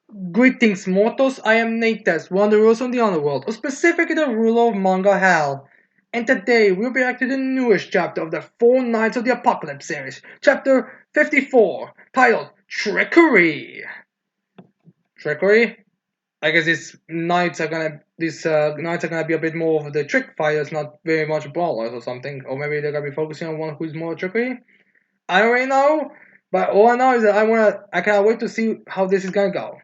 Greetings, mortals. I am Natas, one of the rulers of the underworld, or specifically the ruler of Manga Hell. And today we'll be back to the newest chapter of the Four Knights of the Apocalypse series, chapter 54, titled Trickery. Trickery? I guess these knights are gonna be a bit more of the trick fighters, not very much brawlers or something, or maybe they're gonna be focusing on one who's more trickery. I don't really know, but all I know is that I cannot wait to see how this is gonna go.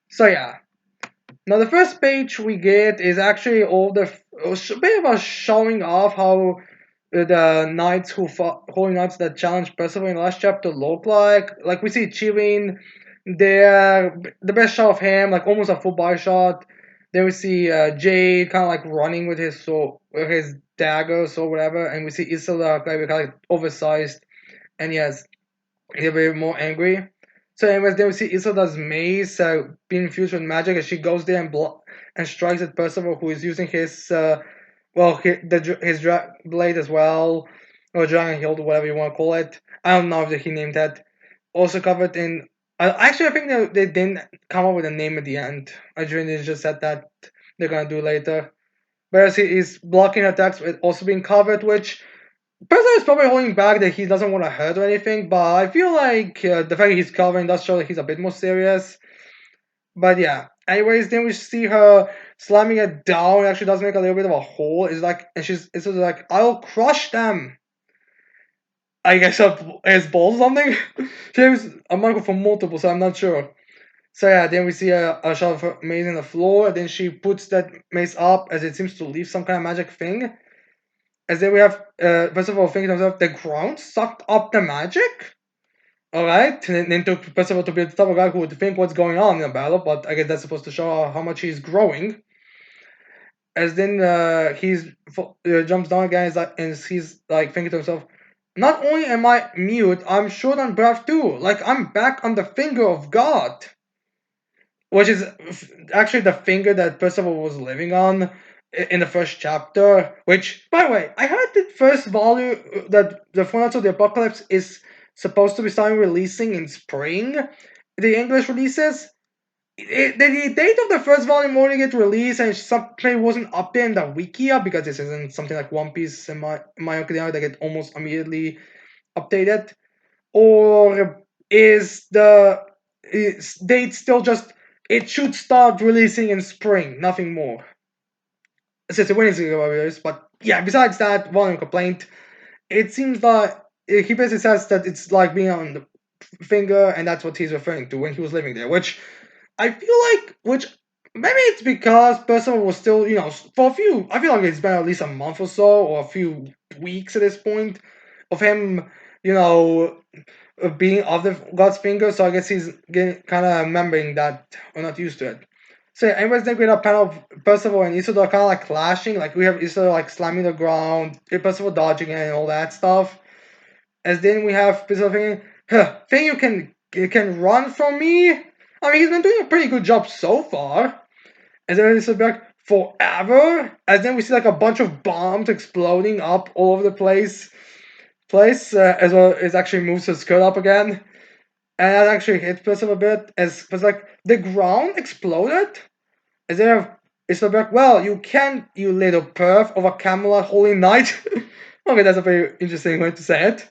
So yeah, now the first page we get is actually all the a bit of a showing off how the knights who fought, holy knights that challenged Percival in the last chapter look like. Like we see Chilin there, the best shot of him, like almost a full body shot. Then we see Jade kind of like running with his sword, with his daggers or whatever, and we see Isola kind of like oversized, and yes, he's a bit more angry. So, anyways, then we see Isola's mace being infused with magic, and she goes there and strikes at Percival, who is using his blade as well, or dragon hilt, or whatever you want to call it. I don't know if he named that. Also covered in. Actually, I think they didn't come up with a name at the end. I just said that they're gonna do later. Whereas he is blocking attacks with also being covered, which Person is probably holding back that he doesn't want to hurt or anything, but I feel like the fact that he's covering does show that he's a bit more serious. But yeah. Anyways, then we see her slamming it down. It actually does make a little bit of a hole. It's just like, I'll crush them. I guess up his balls or something. She was a marker for multiple, so I'm not sure. So yeah, then we see a shot of her mace on the floor. And then she puts that mace up as it seems to leave some kind of magic thing. As then we have, first of all, thinking to himself, the ground sucked up the magic? Alright, and then took Percival to be the type of guy who would think what's going on in a battle, but I guess that's supposed to show how much he's growing. As then he's jumps down again and he's like thinking to himself, not only am I mute, I'm short on breath too. Like I'm back on the finger of God. Which is actually the finger that Percival was living on in the first chapter. Which, by the way, I heard that first volume that the Fortnite of the Apocalypse is supposed to be starting releasing in spring. The English releases. The date of the first volume only get released and something wasn't up there in the wikia because this isn't something like One Piece and my opinion that get almost immediately updated, or is the date still just it should start releasing in spring, nothing more. It's a Wednesday about this, but yeah. Besides that, volume complaint. It seems like he basically says that it's like being on the finger, and that's what he's referring to when he was living there. Which I feel like, which maybe it's because Percival was still, for a few. I feel like it's been at least a month or so, or a few weeks at this point, of him, you know, being off the God's finger. So I guess he's getting kind of remembering that we're not used to it. So, anyways, then we have a panel of Percival and Isidore kind of like clashing. Like we have Isidore like slamming the ground, Percival dodging it and all that stuff. As then we have Percival thinking, huh, think you can run from me? I mean, he's been doing a pretty good job so far. And then it's like forever. As then we see like a bunch of bombs exploding up all over the place, as well as actually moves his skirt up again. And that actually hits Percival a bit as it's like the ground exploded. As they have it's like, well, you can, you little perv of a Camelot holy knight. Okay, that's a very interesting way to say it.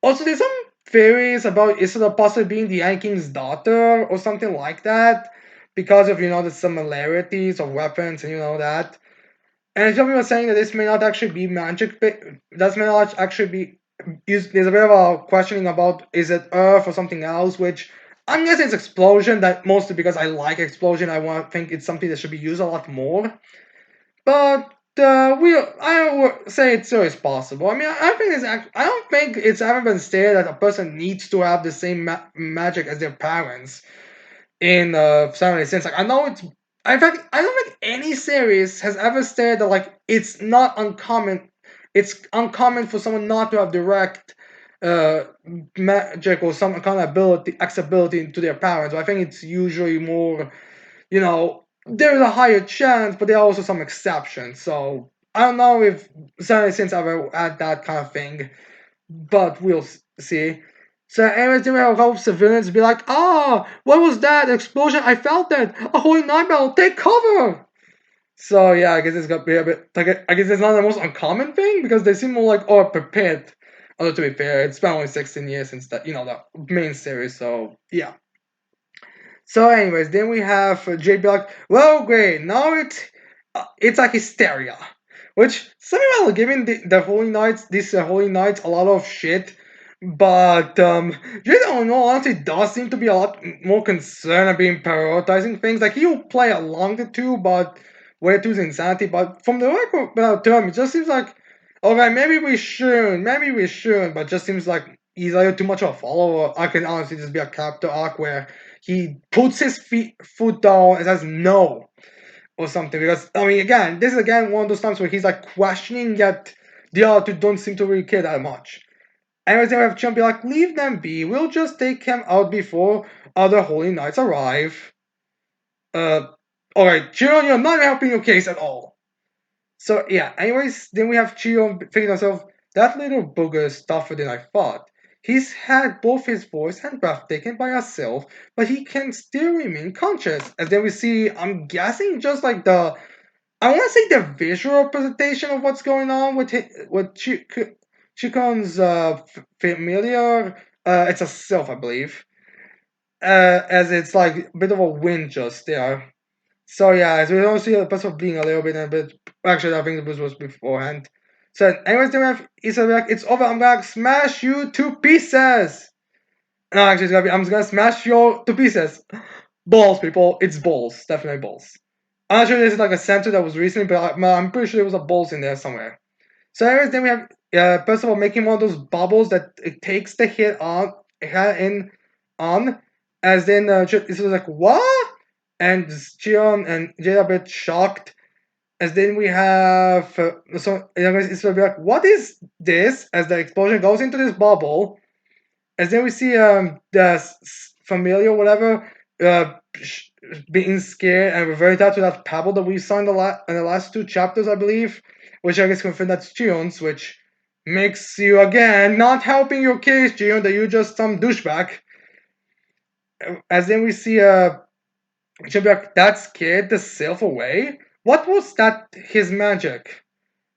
Also, there's some theories about Isola possibly being the Ant King's daughter or something like that because of the similarities of weapons and that. And some people are saying that this may not actually be magic. That may not actually be. There's a bit of a questioning about is it Earth or something else, which I'm guessing it's explosion. That mostly because I like explosion. I want to think it's something that should be used a lot more. But I would say it's always possible. I mean, I don't think it's ever been stated that a person needs to have the same magic as their parents in some sense. Like I know it's. In fact, I don't think any series has ever stated that like it's not uncommon. It's uncommon for someone not to have direct uh, magic or some kind of accessibility to their parents. But I think it's usually more, there's a higher chance, but there are also some exceptions. So I don't know if Saturday Saints ever had that kind of thing, but we'll see. So anyways, then we have a couple of civilians be like, "Ah, what was that explosion? I felt it. A holy night battle. Take cover." So yeah, I guess it's gonna be a bit like I guess it's not the most uncommon thing because they seem more like prepared. Although to be fair, it's been only 16 years since that the main series. So yeah. So anyways, then we have Jay be like, "Well, great. Now it's like hysteria," which somehow giving the Holy Knights this Holy Knights a lot of shit. But Jay, in all honesty, does seem to be a lot more concerned about being prioritizing things. Like he'll play along the two, but way to his insanity. But from the record term, it just seems like okay, maybe we shouldn't, but just seems like he's either too much of a follower. I can honestly just be a character arc where he puts his foot down and says no or something. Because I mean, again, this is again one of those times where he's like questioning, yet the other two don't seem to really care that much. Anyways, then we have Chump be like, leave them be. We'll just take him out before other holy knights arrive. Uh, all right, Chiron, you're not helping your case at all. So yeah, anyways, then we have Chiron thinking to himself, that little booger is tougher than I thought. He's had both his voice and breath taken by herself, but he can still remain conscious. And then we see, I'm guessing, just like I want to say the visual representation of what's going on with Chicon's familiar. It's a self, I believe. As it's like a bit of a wind just there. So yeah, as we don't see the person being a bit. Actually, I think the boost was beforehand. So, anyways, then we have Issa be like, "It's over. I'm gonna smash you to pieces." No, actually, it's gonna be, "I'm gonna smash you to pieces." Balls, people. It's balls. Definitely balls. I'm not sure this is like a center that was recently, but I'm pretty sure there was a balls in there somewhere. So, anyways, then we have first of all making one of those bubbles that it takes the hit in on, as then it was like what? And Chion and Jade are a bit shocked. As then we have so it's will be like, what is this? As the explosion goes into this bubble, as then we see the familiar whatever being scared and reverted to that pebble that we saw in the last two chapters, I believe, which I guess confirmed that's Chion's, which makes you again not helping your case, Chion, that you're just some douchebag. As then we see should be like, that scared the self away? What was that his magic?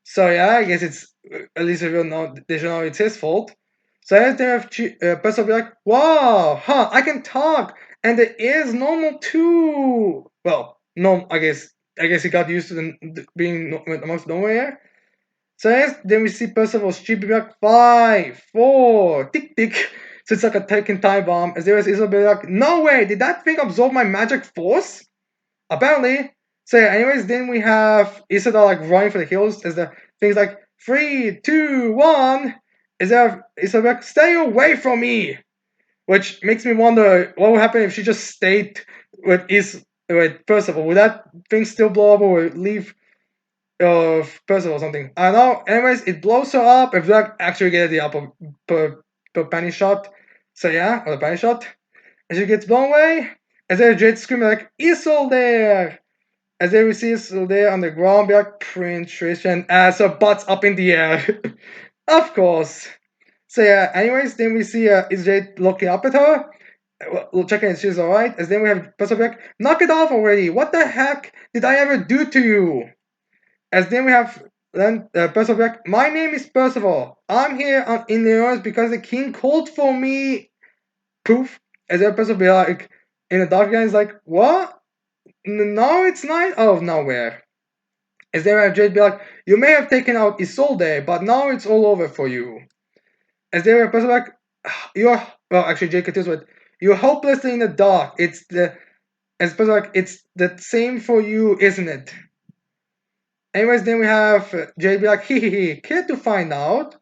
So yeah, I guess it's at least if you know they should know it's his fault. So as they have person be like, wow, huh, I can talk, and it is normal too. Well, no, I guess he got used to being amongst nowhere. So yes, then we see Percival's sheep be like 5, 4, tick tick. So it's like a ticking time bomb. As there is Isabel like, no way, did that thing absorb my magic force? Apparently. So yeah, anyways, then we have Isadora like running for the hills as the things like 3, 2, 1. Is there Isabel like, stay away from me? Which makes me wonder what would happen if she just stayed with Percival. Would that thing still blow up or would it leave Percival or something? I don't know. Anyways, it blows her up if that actually get the upper per penny shot. So yeah, or the penny shot. And she gets blown away. As then Jade screaming like, Isol there! As they receive so there on the ground, be like penetration as her butt's up in the air. Of course. So yeah, anyways, then we see Jade looking up at her, checking if she's alright. As then we have Percival like, knock it off already. What the heck did I ever do to you? As then we have then Percival like, my name is Percival. I'm here in the earth because the king called for me. Poof. As then Percival like, in the dark is like, what? No, it's not out of nowhere. As they were Jade be like, you may have taken out Isolde, but now it's all over for you. As they were person like, you're well actually Jade continues with, you're hopelessly in the dark. It's the as person like it's the same for you, isn't it? Anyways, then we have Jade be like, hee hee hee, care to find out?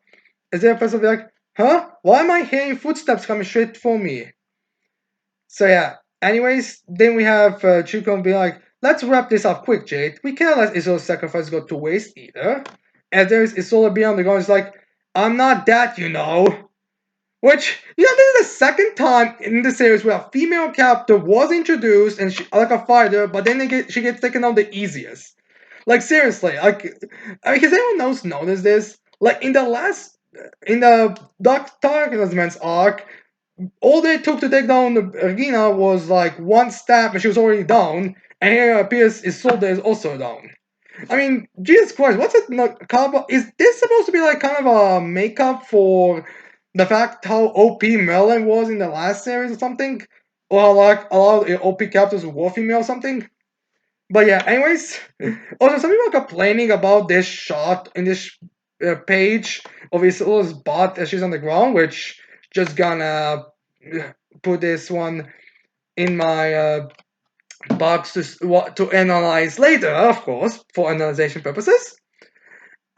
As they were person be like, huh? Why am I hearing footsteps coming straight for me? So yeah. Anyways, then we have Chukon be like, let's wrap this up quick, Jade. We can't let Isola's sacrifice go to waste either. And there's Isola beyond the ground. It's like, I'm not that, you know. Which, this is the second time in the series where a female character was introduced and she like a fighter, but then she gets taken out the easiest. Like seriously, like, I mean, has anyone else noticed this? Like in the Dark Tournaments arc, all they took to take down the Regina was like one stab and she was already down, and here appears Isolde is also down. I mean, Jesus Christ, what's it not cover? Is this supposed to be like kind of a makeup for the fact how OP Merlin was in the last series or something? Or like a lot of the OP characters were female or something? But yeah, anyways, also some people are complaining about this shot in this page of Isola's butt as she's on the ground, which just gonna put this one in my box to analyze later, of course, for analyzation purposes.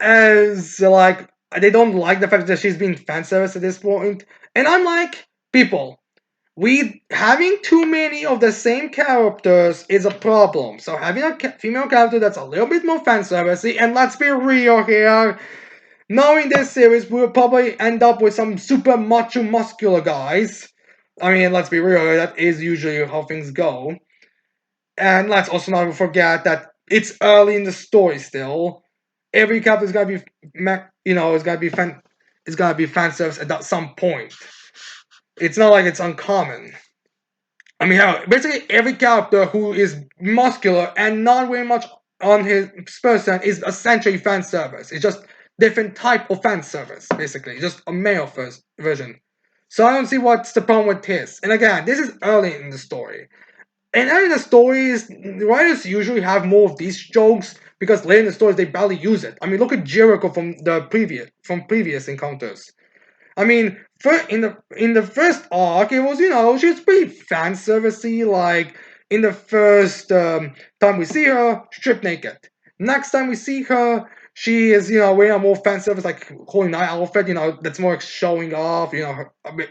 As like they don't like the fact that she's being fan service at this point, and I'm like, people, we having too many of the same characters is a problem. So having a female character that's a little bit more fan servicey, and let's be real here, knowing this series, we'll probably end up with some super macho muscular guys. I mean, let's be real, that is usually how things go. And let's also not forget that it's early in the story still. Every character is gonna be, is gonna be fan service at some point. It's not like it's uncommon. I mean, hell, basically every character who is muscular and not very much on his person is essentially fan service. It's just different type of fan service, basically, just a male first version. So I don't see what's the problem with this. And again, this is early in the story. And early in the stories, the writers usually have more of these jokes because later in the stories they barely use it. I mean, look at Jericho from previous encounters. I mean, in the first arc, it was she was pretty fan servicey. Like in the first time we see her, stripped naked. Next time we see her, she is wearing a more fan service like Holy Night outfit. That's more like showing off.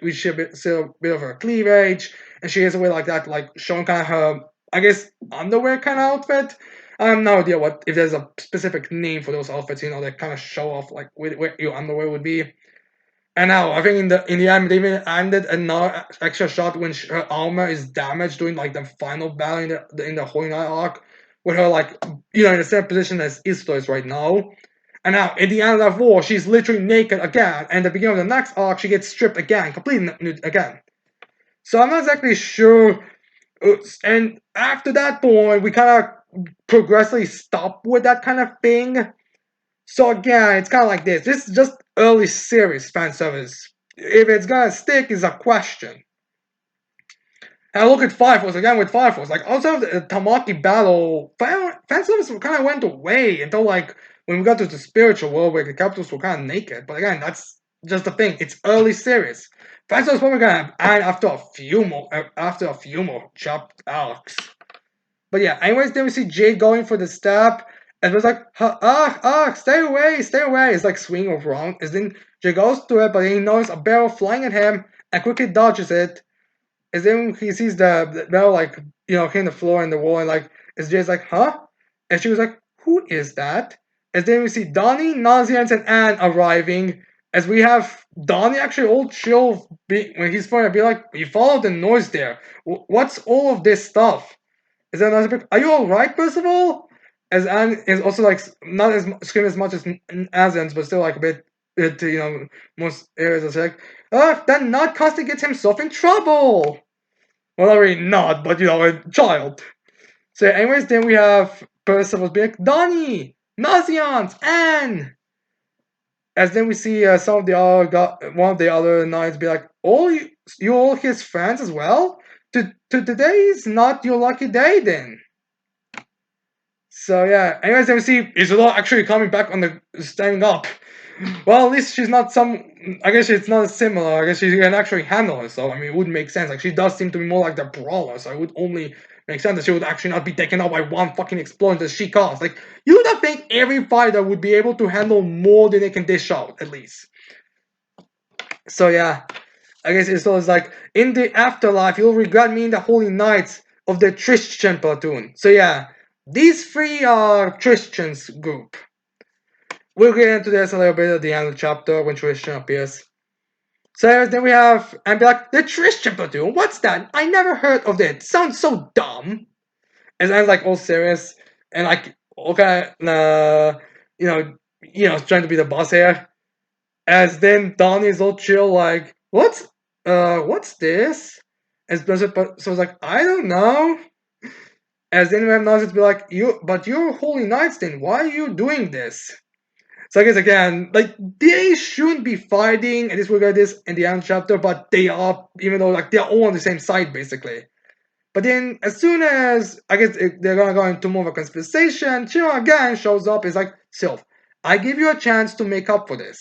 We see a bit of her cleavage, and she has a way like that, like showing kind of her, I guess, underwear kind of outfit. I have no idea what if there's a specific name for those outfits. That kind of show off like where your underwear would be. And now I think in the end they even ended another extra shot when her armor is damaged during like the final battle in the Holy Night arc, with her like in the same position as Isto is right now. And now at the end of that war, she's literally naked again, and at the beginning of the next arc, she gets stripped again, completely nude again. So I'm not exactly sure. And after that point, we kind of progressively stop with that kind of thing. So again, it's kind of like this. This is just early series fan service. If it's gonna stick is a question. And I look at Fire Force again with Fire Force. Like outside of the Tamaki battle, fan service kind of went away until like when we got to the spiritual world where the capitals were kind of naked. But again, that's just the thing. It's early series. Fan service probably gonna end after a few more chopped arcs. But yeah, anyways, then we see Jade going for the stab, and it was like, stay away. It's like swinging around. And then Jade goes to it, but then he notices a barrel flying at him and quickly dodges it. And then he sees the barrel like, hitting the floor and the wall, and like, is Jade's like, huh? And she was like, who is that? And then we see Donnie, Nazians, and Anne arriving. As we have Donnie actually all chill when he's trying to be like, you followed the noise there. What's all of this stuff? Is that another bit? Are you all right, first of all? As Anne is also like not as screaming as much as Azan's, but still like a bit most areas it's like, that nut constantly gets himself in trouble. Well, not really not, but a child. So, anyways, then we have Percival's being like, Donnie, Nazians, Anne. As then we see some of the other one of the other knights be like, "Oh, you all his friends as well? Today's not your lucky day, then." So yeah. Anyways, then we see Isola actually coming back on the standing up. Well, at least she's not some. I guess it's not similar. I guess she can actually handle herself. I mean, it would make sense. Like she does seem to be more like the brawler, so it would only make sense that she would actually not be taken out by one fucking explosion that she caused. Like you would think every fighter would be able to handle more than they can dish out, at least. So yeah, I guess it's always like in the afterlife you'll regret meeting the holy knights of the Christian platoon. So yeah, these three are Christians group. We'll get into this a little bit at the end of the chapter when Christian appears. So then we have and be like the Christian platoon. What's that? I never heard of it. Sounds so dumb. And I'm like all serious and like all kind of trying to be the boss here. As then Donnie is all chill like what? what's this? As Blizzard, but so it's like, I don't know. As then we have Nazis be like, but you're Holy Knights, then why are you doing this? So I guess again, like they shouldn't be fighting, and this we got this in the end chapter, but they are, even though like they're all on the same side basically. But then as soon as I guess they're gonna go into more of a conversation, Chiro again shows up. Is like, Sylph, I give you a chance to make up for this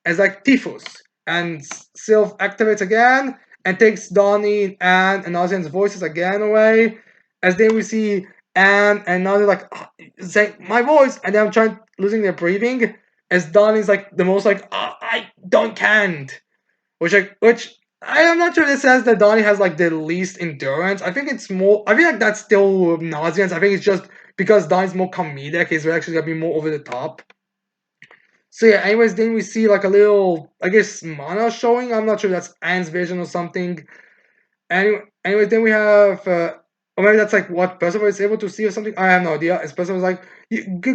as like Tifus, and Sylph activates again and takes Donnie, Anne, and Ozian's voices again away. As then we see Anne and Nazi like saying my voice, and then I'm trying losing their breathing. As Donnie's like the most like I don't can't, which I am not sure this says that Donnie has like the least endurance. I think it's more. I feel like that's still Nauseans. I think it's just because Donnie's more comedic. He's actually gonna be more over the top. So yeah, anyways, then we see like a little, I guess, mana showing. I'm not sure if that's Anne's vision or something. Anyways, then we have, or maybe that's like what Percival is able to see or something. I have no idea. As Percival's like,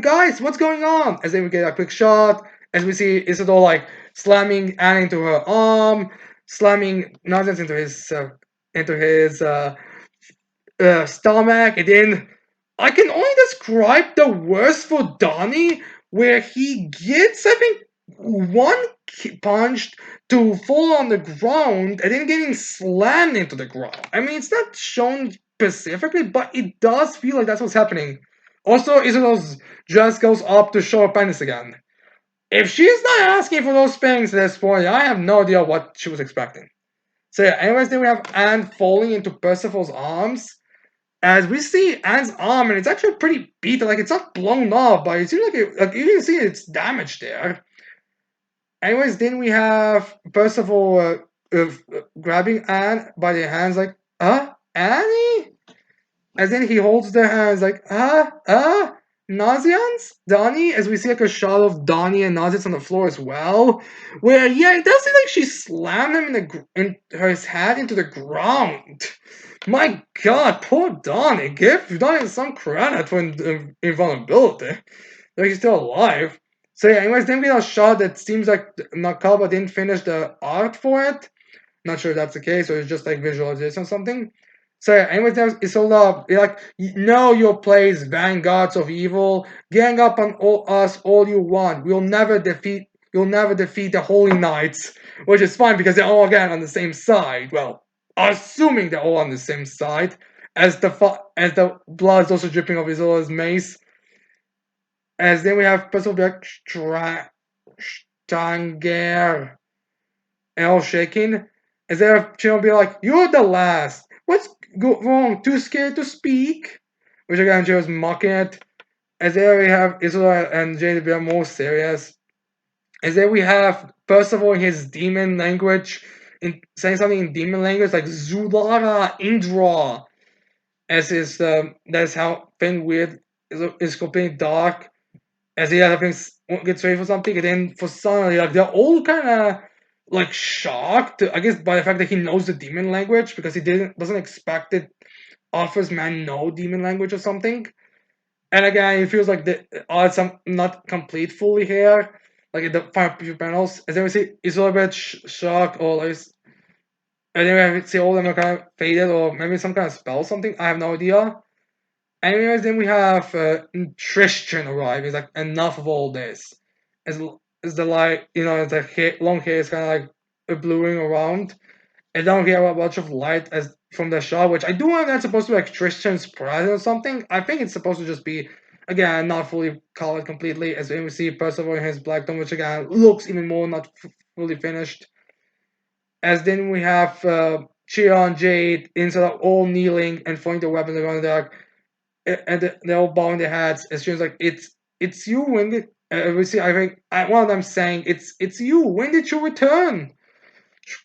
guys, what's going on? As then we get a quick shot, as we see Isidore like slamming Anne into her arm, slamming nonsense into his stomach, and then I can only describe the worst for Donnie, where he gets, I think, one punched to fall on the ground and then getting slammed into the ground. I mean, it's not shown specifically, but it does feel like that's what's happening. Also, Isadore's dress goes up to show her penis again. If she's not asking for those things at this point, I have no idea what she was expecting. So yeah, anyways, then we have Anne falling into Percival's arms as we see Anne's arm, and it's actually pretty beat. Like it's not blown off, but it seems like you can see it's damaged there. Anyways, then we have Percival grabbing Anne by the hands, like, Annie? And then he holds their hands, like, Nazians? Donnie? As we see like a shot of Donnie and Nazians on the floor as well. Where, yeah, it does seem like she slammed him in her head into the ground. My god, poor Donnie. Give Donnie some credit for invulnerability. Like he's still alive. So yeah, anyways, then we got a shot that seems like Nakaba didn't finish the art for it. Not sure if that's the case, or it's just like visualization or something. So yeah, anyways, it's all up. Like, know your place, vanguards of evil. Gang up on us all you want. You'll never defeat the Holy Knights, which is fine because they're all again on the same side. Well, assuming they're all on the same side, as the blood is also dripping off Isola's mace. As then we have Puzzle Black Stranger L shaking. As there Chino be like, you're the last. What's wrong? Too scared to speak? Which again Joe's mocking it. As there we have Isola and Jade be more serious. As there we have Percival in his demon language, saying something in demon language like Zulara Indra. As is that's how thing weird is completely dark. As he gets ready for something, and then for some like they're all kind of like shocked, I guess, by the fact that he knows the demon language because he doesn't expect it. Arthur's man know demon language or something. And again, it feels like the odds are not complete fully here. Like in the final few panels, as then we see he's a little bit shocked, or like, and then we see all of them are kind of faded, or maybe some kind of spell or something. I have no idea. Anyways, then we have Tristan arrive. He's like, enough of all this. As the light, as the long hair is kind of like bluing around, and then we have a bunch of light as from the shot, which I do want that's supposed to be like Tristan's present or something. I think it's supposed to just be, again, not fully colored completely. As we see Percival in his black tone, which again looks even more not fully finished. As then we have Chia and Jade instead of all kneeling and throwing their weapons around. They're like, and they're all bowing their heads. And she was like, "It's you. When did we see? I think one of them saying, "It's you. When did you return,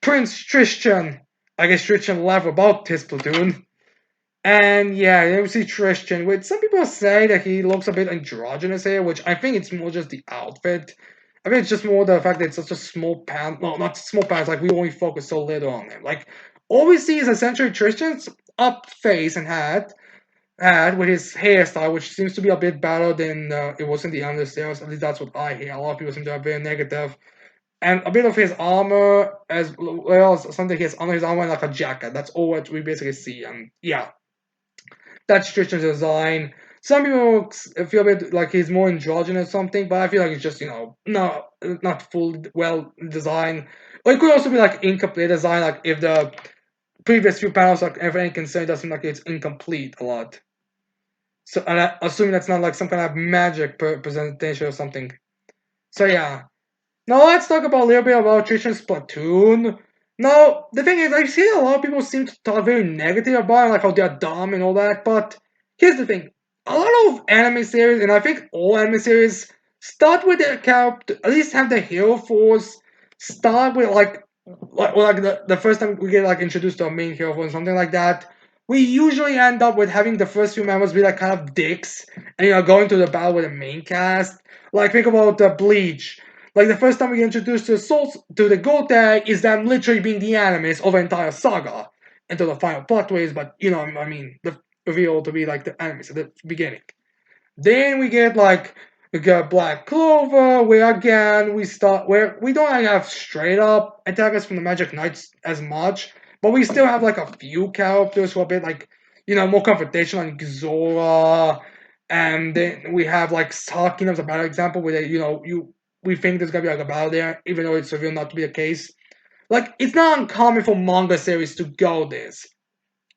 Prince Tristan?" I guess Tristan laughed about his platoon. And yeah, then we see Tristan. Which some people say that he looks a bit androgynous here, which I think it's more just the outfit. I think it's just more the fact that it's such a small pants. Well, not small pants. Like we only focus so little on him. Like all we see is essentially Tristan's up face and hat had with his hairstyle, which seems to be a bit better than it was in the Understairs. At least that's what I hear. A lot of people seem to have very negative and a bit of his armor as well as something he has under his armor and like a jacket. That's all what we basically see. And yeah, that's Tristan's design. Some people feel a bit like he's more androgynous or something, but I feel like it's just not full well designed. Or it could also be like incomplete design, like if the previous few panels like everything concerned doesn't like it's incomplete a lot. So and I assuming that's not like some kind of magic presentation or something. So yeah, now let's talk about a little bit about Tristan's platoon. Now the thing is, I see a lot of people seem to talk very negative about it, like how they're dumb and all that. But here's the thing: a lot of anime series, and I think all anime series, start with their character. At least have the hero force start with like the first time we get like introduced to a main hero force, something like that. We usually end up with having the first few members be like kind of dicks, and going to the battle with the main cast. Like think about Bleach. Like the first time we get introduced to the Souls to the Goten is them literally being the animes of the entire saga until the final plot twist, but I mean the reveal to be like the animes at the beginning. Then we get Black Clover, where again we start where we don't like, have straight up attackers from the Magic Knights as much, but we still have like a few characters who are a bit like more confrontational, like Zora, and then we have like Sakina as a better example where we think there's gonna be like a battle there, even though it's revealed not to be the case. Like it's not uncommon for manga series to go this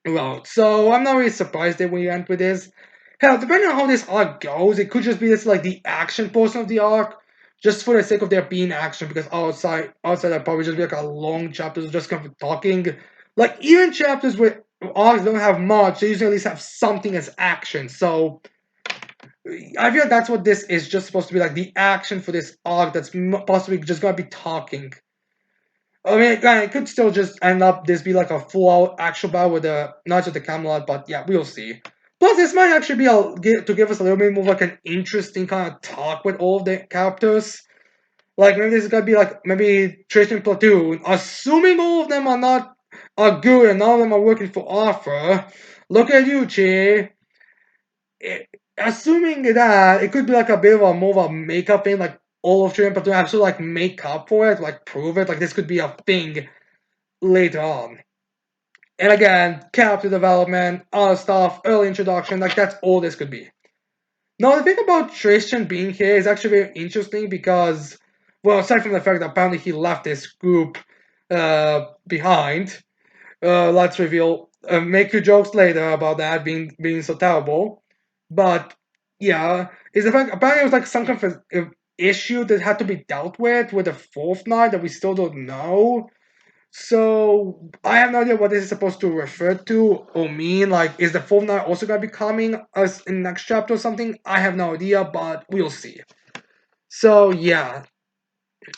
route. So I'm not really surprised that we went with this. Hell, depending on how this arc goes, it could just be this like the action portion of the arc, just for the sake of there being action. Because outside that probably just be like a long chapters of just kind of talking. Like even chapters where arcs don't have much, they usually at least have something as action. So I feel that's what this is just supposed to be like the action for this arc. That's possibly just gonna be talking. I mean, again, it could still just end up this be like a full out actual battle with the not just the Camelot, but yeah, we'll see. Plus, this might actually be to give us a little bit more like an interesting kind of talk with all of the characters. Like maybe this is gonna be like maybe Tristan Platoon, assuming all of them are good and none of them are working for Arthur. Look at you, Chi. Assuming that it could be like a bit of a more of a makeup thing, like all of Tristan Platoon have to like make up for it, like prove it, like this could be a thing later on. And again, character development, other stuff, early introduction, like that's all this could be. Now, the thing about Tristan being here is actually very interesting because, well, aside from the fact that apparently he left this group behind, let's reveal, make your jokes later about that being so terrible. But yeah, is the fact apparently it was like some kind of issue that had to be dealt with the fourth night that we still don't know. So I have no idea what this is supposed to refer to or mean. Like, is the fourth night also gonna be coming as in next chapter or something? I have no idea, but we'll see. So yeah,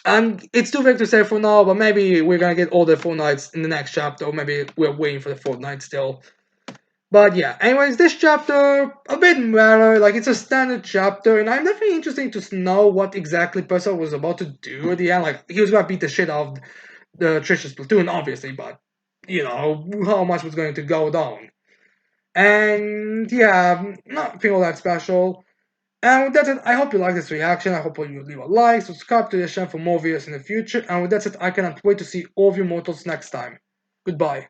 and it's too vague to say for now. But maybe we're gonna get all the four nights in the next chapter, or maybe we're waiting for the fourth night still. But yeah, anyways, this chapter a bit better. Like it's a standard chapter, and I'm definitely interested to know what exactly Percival was about to do at the end. Like he was gonna beat the shit out of the Trish's platoon, obviously, but how much was going to go down. And yeah, nothing all that special. And with that said, I hope you like this reaction. I hope you leave a like, subscribe to the channel for more videos in the future. And with that said, I cannot wait to see all of you mortals next time. Goodbye.